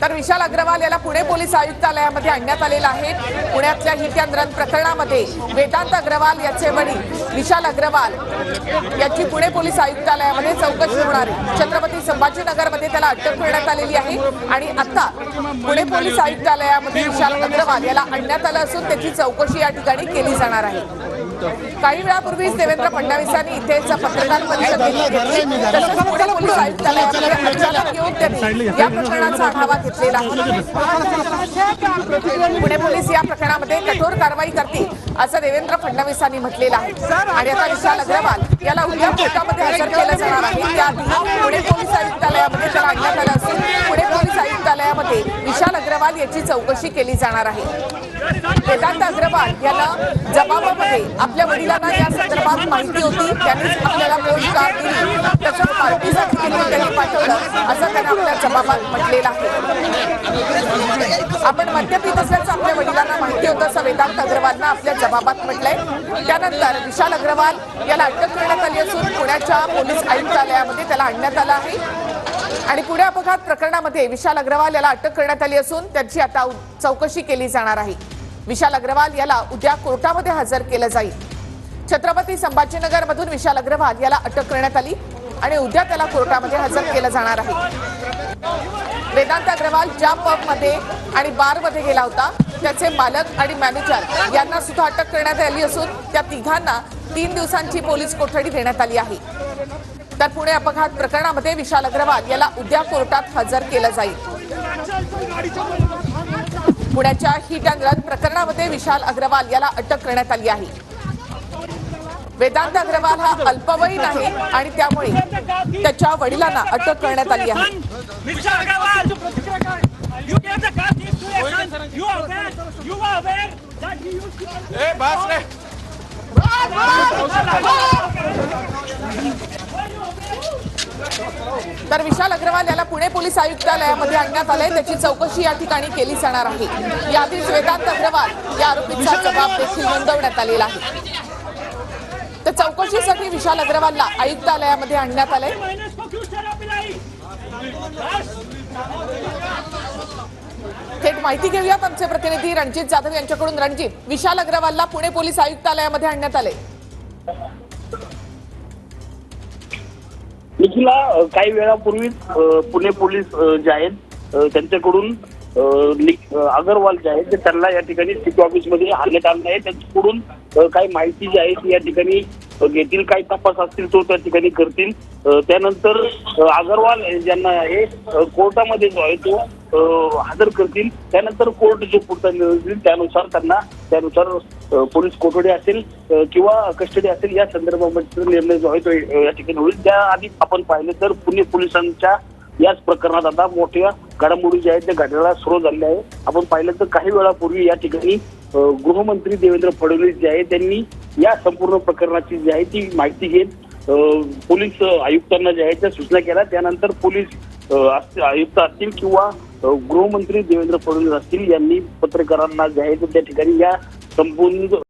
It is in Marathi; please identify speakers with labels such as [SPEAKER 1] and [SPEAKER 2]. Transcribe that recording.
[SPEAKER 1] तर विशाल अग्रवाल याला पुणे पोलीस आयुक्तालयामध्ये आणण्यात आलेला आहे। पुण्यातल्या हिट अँड रन प्रकरणामध्ये वेदांत अग्रवाल याचे वडील विशाल अग्रवाल याची पुणे पोलीस आयुक्तालयामध्ये चौकशी होणार आहे। छत्रपती संभाजीनगरमध्ये त्याला अटक करण्यात आलेली आहे आणि आता पुणे पोलीस आयुक्तालयामध्ये विशाल अग्रवाल याला आणण्यात आलं असून त्याची चौकशी या ठिकाणी केली जाणार आहे। काही वेळापूर्वीच देवेंद्र फडणवीसांनी इथेच पत्रकार परिषद घेतली, तसंच पुणे पोलीस आयुक्तालयामध्ये अचानक येऊन त्यांनी या प्रकरणाचा आढावा घेतलेला आहे। पुणे पोलीस या प्रकरणामध्ये कठोर कारवाई करतील असं देवेंद्र फडणवीसांनी म्हटलेलं आहे आणि आता विशाल अग्रवाल याला उद्या कोर्टामध्ये हजर केलं जाणार आहे। त्याआधी पुणे पोलीस आयुक्तालयामध्ये त्याला आणण्यात आलं असून पुणे पोलीस आयुक्तालयामध्ये विशाल अग्रवाल याची चौकशी केली जाणार आहे। वेदांत अग्रवाल यांना जबाबामध्ये आपल्या वडिलांना या संदर्भात माहिती होती, त्यांनीच आपल्याला पोस्ट कार्ड दिली, तसंच पार्टीसाठी त्यांनी पाठवलं असं त्यांनी आपल्या जबाबात म्हटलेलं आहे। आपण मद्यपीत असल्याचं आपल्या वडिलांना माहिती होतं असं वेदांत अग्रवालनं आपल्या जबाबात म्हटलंय। त्यानंतर विशाल अग्रवाल याला अटक करण्यात आली असून पुण्याच्या पोलीस आयुक्तालयामध्ये त्याला आणण्यात आलं आहे आणि पुणे अपघात प्रकरणामध्ये विशाल अग्रवाल याला अटक करण्यात आली असून त्याची आता चौकशी केली जाणार आहे। विशाल अग्रवाल याला उद्या कोर्टामध्ये हजर केलं जाईल। छत्रपती संभाजीनगर मधून विशाल अग्रवाल याला अटक करण्यात आली आणि उद्या त्याला कोर्टामध्ये हजर केलं जाणार आहे। वेदांत अग्रवाल ज्या पबमध्ये आणि बारमध्ये गेला होता त्याचे मालक आणि मॅनेजर यांना सुद्धा अटक करण्यात आली असून त्या तिघांना 3 दिवसांची पोलीस कोठडी देण्यात आली आहे। तर पुणे अपघात प्रकरणामध्ये विशाल अग्रवाल याला उद्या कोर्टात हजर केलं जाईल। पुण्याच्या हिट अँड रन प्रकरणामध्ये विशाल अग्रवाल याला अटक करण्यात आली आहे। वेदांत अग्रवाल हा अल्पवयीन आहे आणि त्यामुळे त्याच्या वडिलांना अटक करण्यात आली आहे। तर विशाल अग्रवाल याला पुणे पोलीस आयुक्तालयामध्ये आणण्यात आले, त्याची चौकशी या ठिकाणी केली जाणार आहे। याआधीच वेदांत अग्रवाल या आरोपीचा जबाब देखील नोंदवण्यात आलेला आहे। तर चौकशीसाठी विशाल अग्रवालला आयुक्तालयामध्ये आणण्यात आले। थेट माहिती घेऊयात आमचे प्रतिनिधी रणजित जाधव यांच्याकडून। रणजित, विशाल अग्रवालला पुणे पोलीस आयुक्तालयामध्ये आणण्यात आले।
[SPEAKER 2] निखिला, काही वेळापूर्वी पुणे पोलीस जे आहेत त्यांच्याकडून अग्रवाल जे आहेत त्यांना या ठिकाणी सिटी ऑफिसमध्ये आणण्यात आलं आहे। त्यांच्याकडून काही माहिती जी आहे ती या ठिकाणी घेतील, काही तपास असतील तो त्या ठिकाणी करतील। त्यानंतर अग्रवाल ज्यांना आहे कोर्टामध्ये जो आहे तो हजर करतील। त्यानंतर कोर्ट जो पुढचा निर्णय देईल त्यानुसार पोलीस कोठडी असेल किंवा कस्टडी असेल या संदर्भामध्ये निर्णय जो आहे तो या ठिकाणी होईल। त्याआधी आपण पाहिलं तर पुणे पोलिसांच्या याच प्रकरणात आता मोठ्या घडामोडी ज्या आहेत त्या घडण्याला सुरू झालेल्या आहे। आपण पाहिलं तर काही वेळापूर्वी या ठिकाणी गृहमंत्री देवेंद्र फडणवीस जे आहे त्यांनी या संपूर्ण प्रकरणाची जी आहे ती माहिती घेत पोलीस आयुक्तांना ज्या आहेत त्या सूचना केल्या। त्यानंतर पोलीस आयुक्त असतील किंवा गृहमंत्री देवेंद्र फडणवीस असतील यांनी पत्रकारांना जे आहे त्या ठिकाणी या संपूर्ण